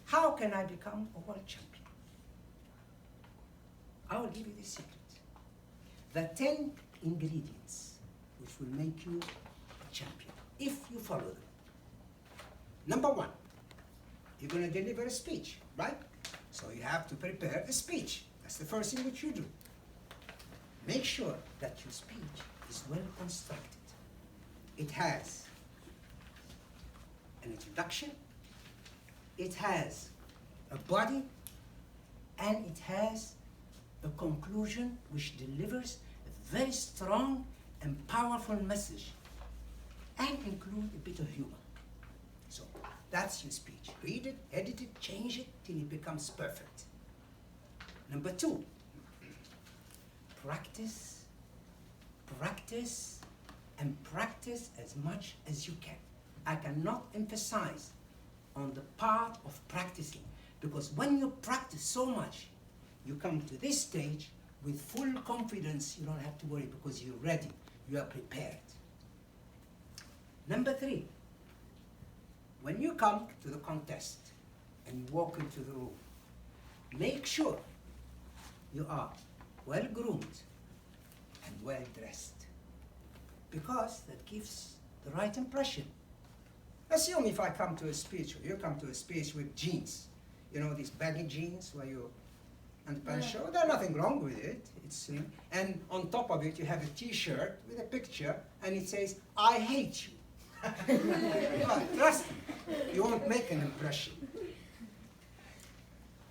How can I become a world champion? I will give you the secret. The 10 ingredients which will make you a champion, if you follow them. Number 1, you're going to deliver a speech, right? So you have to prepare a speech. That's the first thing which you do. Make sure that your speech is well constructed. It has an introduction, it has a body, and it has a conclusion which delivers a very strong and powerful message and include a bit of humor. So that's your speech. Read it, edit it, change it till it becomes perfect. Number 2, practice, practice, and practice as much as you can. I cannot emphasize on the part of practicing, because when you practice so much, you come to this stage with full confidence. You don't have to worry because you're ready, you are prepared. Number 3, when you come to the contest and you walk into the room, make sure you are well groomed and well dressed, because that gives the right impression. Assume if I come to a speech, or you come to a speech with jeans, you know, these baggy jeans where you and pants show, there's nothing wrong with it. It's and on top of it you have a T-shirt with a picture and it says, "I hate you." But trust me, you won't make an impression.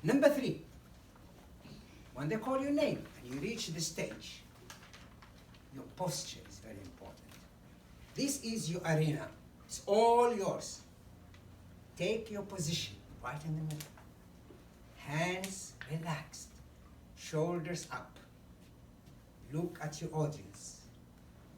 Number 3, when they call your name and you reach the stage, your posture is very important. This is your arena. It's all yours. Take your position right in the middle. Hands relaxed, shoulders up. Look at your audience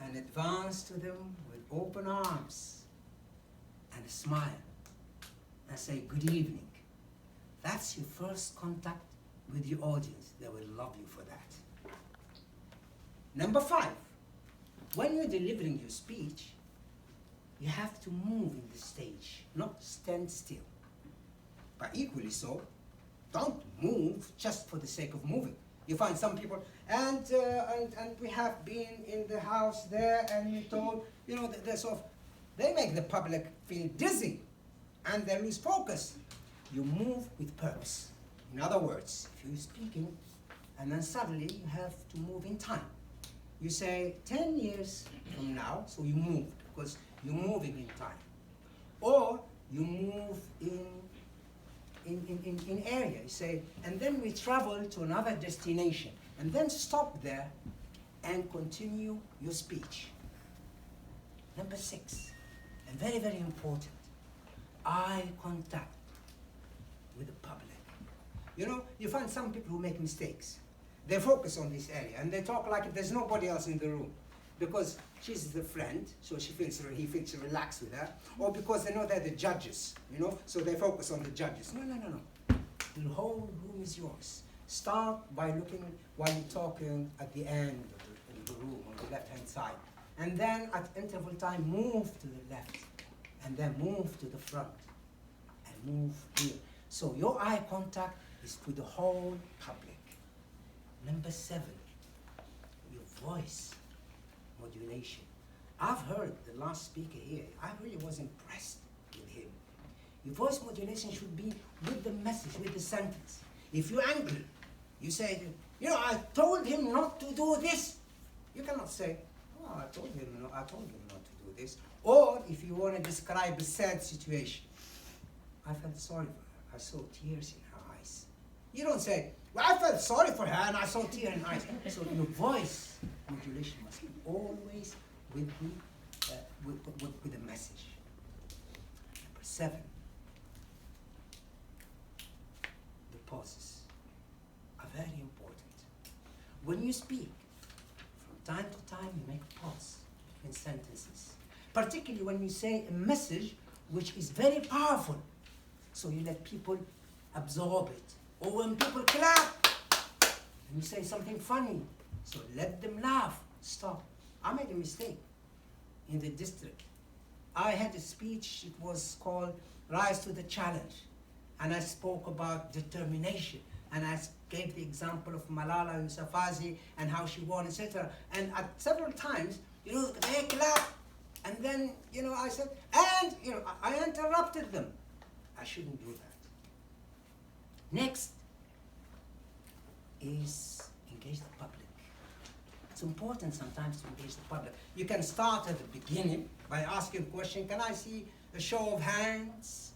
and advance to them with open arms and a smile and say, "Good evening." That's your first contact with your audience. They will love you for that. Number 5, when you're delivering your speech, you have to move in the stage, not stand still. But equally so, don't move just for the sake of moving. You find some people, and we have been in the house there, and we told, you know, they make the public feel dizzy, and they lose focus. You move with purpose. In other words, if you're speaking, and then suddenly you have to move in time. You say 10 years from now, so you move, because you're moving in time. Or you move in area, you say, and then we travel to another destination, and then stop there and continue your speech. Number 6, and very, very important, eye contact with the public. You know, you find some people who make mistakes. They focus on this area, and they talk like if there's nobody else in the room, because she's the friend, so he feels relaxed with her, or because they know they're the judges, you know, so they focus on the judges. No. The whole room is yours. Start by looking while you're talking at the end of the room, on the left-hand side. And then at interval time, move to the left, and then move to the front, and move here. So your eye contact is with the whole public. Number 7, your voice modulation. I've heard the last speaker here. I really was impressed with him. Your voice modulation should be with the message, with the sentence. If you're angry, you say, you know, I told him not to do this. You cannot say, oh, I told him not to do this. Or if you want to describe a sad situation, I felt sorry for her. I saw tears in her eyes. You don't say, well, I felt sorry for her and I saw tears in her eyes. So your voice modulation must be always with the message. Number 7, the pauses are very important. When you speak, from time to time you make a pause between sentences, particularly when you say a message which is very powerful. So you let people absorb it. Or when people clap, and you say something funny, so let them laugh. Stop. I made a mistake in the district. I had a speech, it was called Rise to the Challenge. and I spoke about determination, and I gave the example of Malala Yousafzai and how she won, etc. And at several times, they clap, and then, I said, and, I interrupted them. I shouldn't do that. Next is engage the public. It's important sometimes to engage the public. You can start at the beginning by asking a question, can I see a show of hands?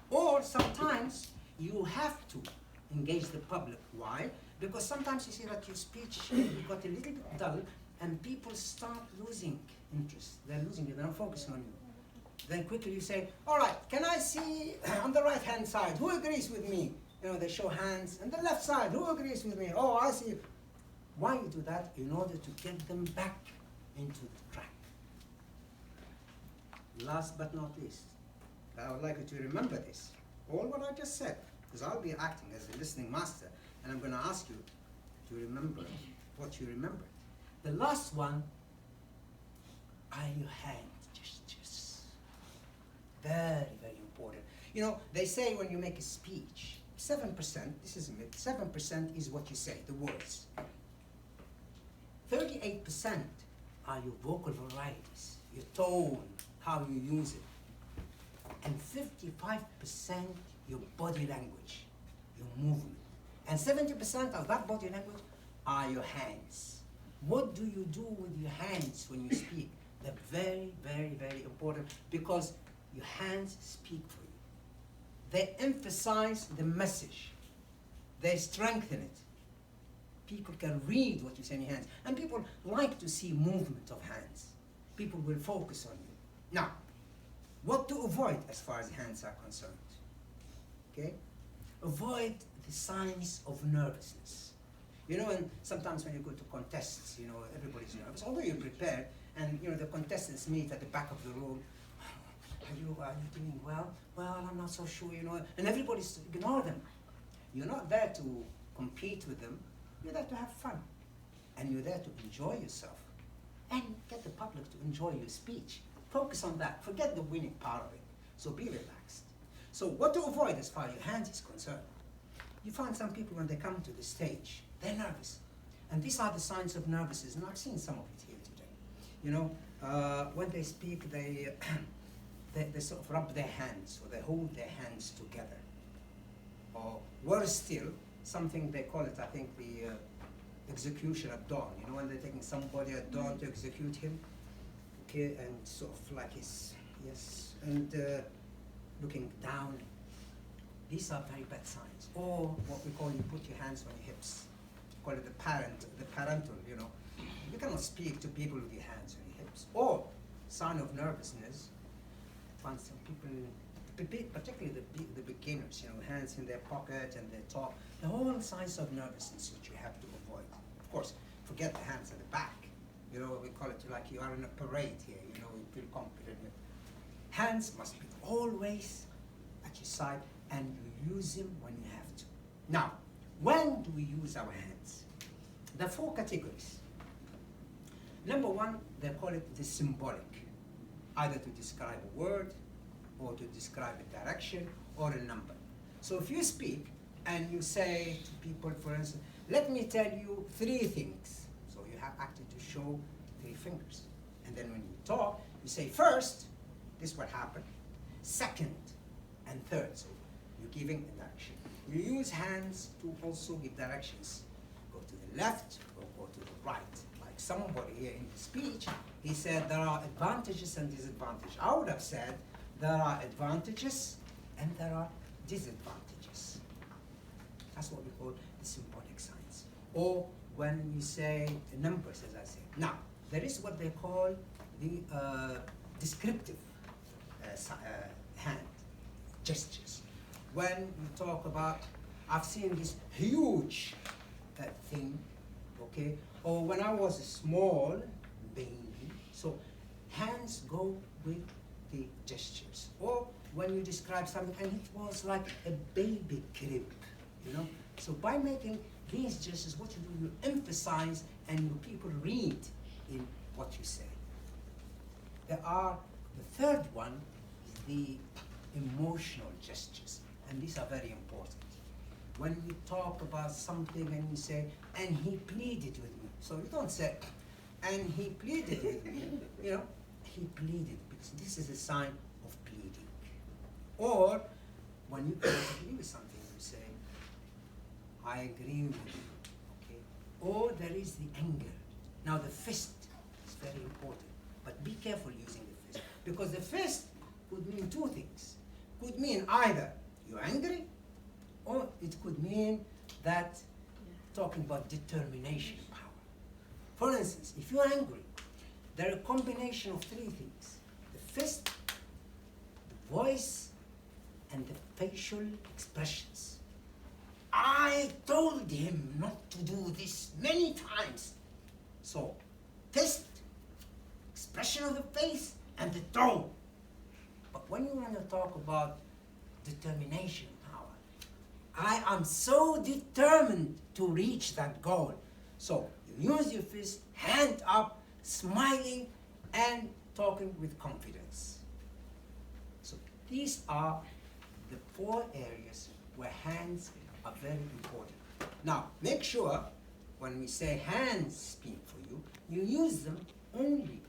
Or sometimes you have to engage the public. Why? Because sometimes you see that your speech got a little bit dull and people start losing interest. They're losing it, they're not focusing on you. Then quickly you say, all right, can I see on the right hand side, who agrees with me? They show hands. And the left side, who agrees with me? Oh, I see. Why you do that? In order to get them back into the track. Last but not least, I would like you to remember this. All what I just said, because I'll be acting as a listening master, and I'm going to ask you to remember what you remembered. The last one are your hand gestures. Very, very important. They say when you make a speech, 7%, this is a myth, 7% is what you say, the words. 38% are your vocal varieties, your tone, how you use it. And 55% your body language, your movement. And 70% of that body language are your hands. What do you do with your hands when you speak? They're very, very, very important because your hands speak for you. They emphasize the message. They strengthen it. People can read what you say in your hands. And people like to see movement of hands. People will focus on you. Now, what to avoid as far as hands are concerned? Okay? Avoid the signs of nervousness. And sometimes when you go to contests, everybody's nervous, although you're prepared, and the contestants meet at the back of the room. Are you doing well? Well, I'm not so sure, and everybody's ignore them. You're not there to compete with them. You're there to have fun. And you're there to enjoy yourself. And get the public to enjoy your speech. Focus on that. Forget the winning part of it. So be relaxed. So what to avoid as far as your hands is concerned? You find some people when they come to the stage, they're nervous. And these are the signs of nervousness. And I've seen some of it here today. When they speak, they sort of rub their hands, or they hold their hands together. Or worse still, something they call it, I think, the execution at dawn. When they're taking somebody at dawn to execute him. Okay, and sort of like and looking down. These are very bad signs. Or what we call, you put your hands on your hips. Call it the parental, You cannot speak to people with your hands on your hips. Or sign of nervousness. I find some people, particularly the beginners, hands in their pocket and they talk. They're all signs of nervousness which you have to avoid. Of course, forget the hands at the back. We call it like you are in a parade here, you feel confident. Hands must be always at your side, and you use them when you have to. Now, when do we use our hands? There are 4 categories. Number 1, they call it the symbolic, either to describe a word, or to describe a direction, or a number. So if you speak, and you say to people, for instance, let me tell you 3 things. So you have actually to show 3 fingers. And then when you talk, you say first, this is what happened, second, and third. So you're giving a direction. You use hands to also give directions. Go to the left, or go to the right. Like somebody here in the speech, he said there are advantages and disadvantages. I would have said there are advantages and there are disadvantages. That's what we call the symbolic signs. Or when you say numbers, as I said. Now, there is what they call the descriptive hand gestures. When you talk about, I've seen this huge thing, okay? Or when I was a small baby. So hands go with the gestures. Or when you describe something and it was like a baby crib, So by making these gestures, what you do, you emphasize and your people read in what you say. The 3rd one is the emotional gestures. and these are very important. When you talk about something and you say, and he pleaded with me. So you don't say, and he pleaded with me. You know, he pleaded, because this is a sign of pleading. Or when you can't agree with something, you say, I agree with you. Okay? Or there is the anger. Now the fist is very important, but be careful using the fist, because the fist could mean two things. Could mean either you're angry, or it could mean that talking about determination power. For instance, if you're angry, there are a combination of three things: the fist, the voice, and the facial expressions. I told him not to do this many times. So, fist, expression of the face, and the tone. But when you want to talk about determination power, I am so determined to reach that goal. So, you use your fist, hand up, smiling, and talking with confidence. So, these are the 4 areas where hands are very important. Now, make sure when we say hands speak for you, you use them only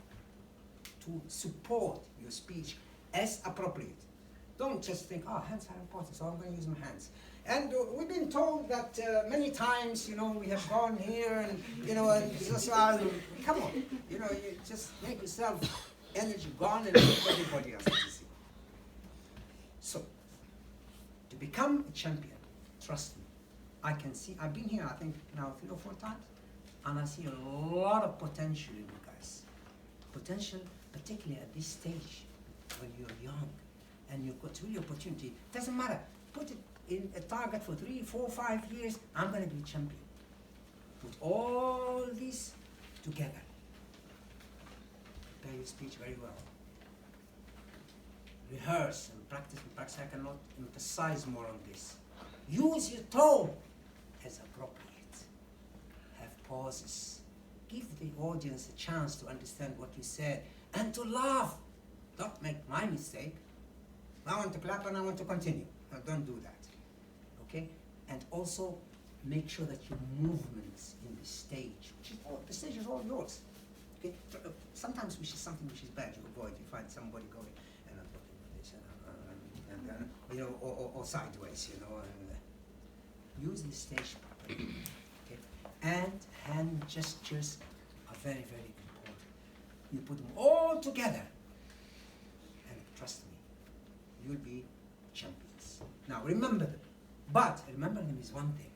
to support your speech as appropriate. Don't just think, oh, hands are important, so I'm going to use my hands. And we've been told that many times, you know, we have gone here and, you know, and just, come on, you know, you just make yourself energy gone and make everybody else to see. So, to become a champion, trust me, I can see, I've been here, I think, now 3 or 4 times, and I see a lot of potential in you guys. Potential, particularly at this stage, when you're young, and you've got really opportunity. Doesn't matter, put it in a target for 3, 4, 5 years, I'm going to be a champion. Put all this together. Prepare your speech very well. Rehearse and practice and practice. I cannot emphasize more on this. Use your tone as appropriate. Have pauses. Give the audience a chance to understand what you said and to laugh. Don't make my mistake. I want to clap and I want to continue. No, don't do that. Okay? And also make sure that your movements in the stage, the stage is all yours. Okay? Sometimes which is something which is bad, you avoid. You find somebody going and I'm talking like this and you know, or sideways, you know. And, use the stage properly. Okay? And hand gestures are very, very important. You put them all together, and trust me, you'll be champions. Now remember them, but remembering them is one thing.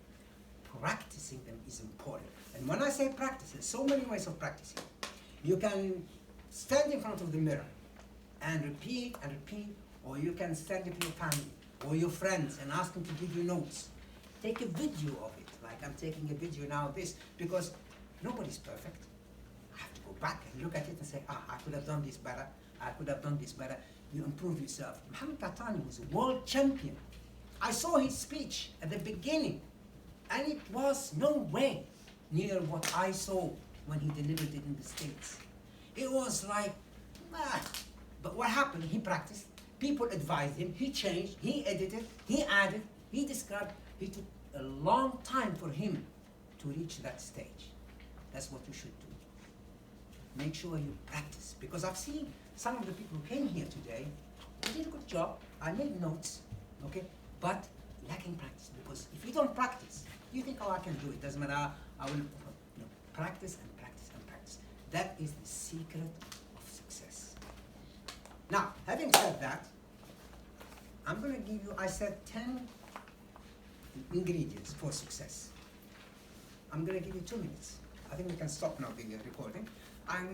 Practicing them is important. And when I say practice, there's so many ways of practicing. You can stand in front of the mirror and repeat and repeat, or you can stand with your family or your friends and ask them to give you notes. Take a video of it, like I'm taking a video now of this, because nobody's perfect. I have to go back and look at it and say, I could have done this better, I could have done this better. You improve yourself. Muhammad Qahtani was a world champion. I saw his speech at the beginning, and it was no way near what I saw when he delivered it in the States. It was like, but what happened? He practiced, people advised him, he changed, he edited, he added, he described. It took a long time for him to reach that stage. That's what you should do. Make sure you practice, because I've seen some of the people who came here today, they did a good job. I made notes, okay, but lacking practice, because if you don't practice, you think, oh, I can do it, doesn't matter, I will, no, practice and practice and practice. That is the secret of success. Now, having said that, I'm going to give you, I said 10 ingredients for success. I'm going to give you 2 minutes. I think we can stop now the recording. I'm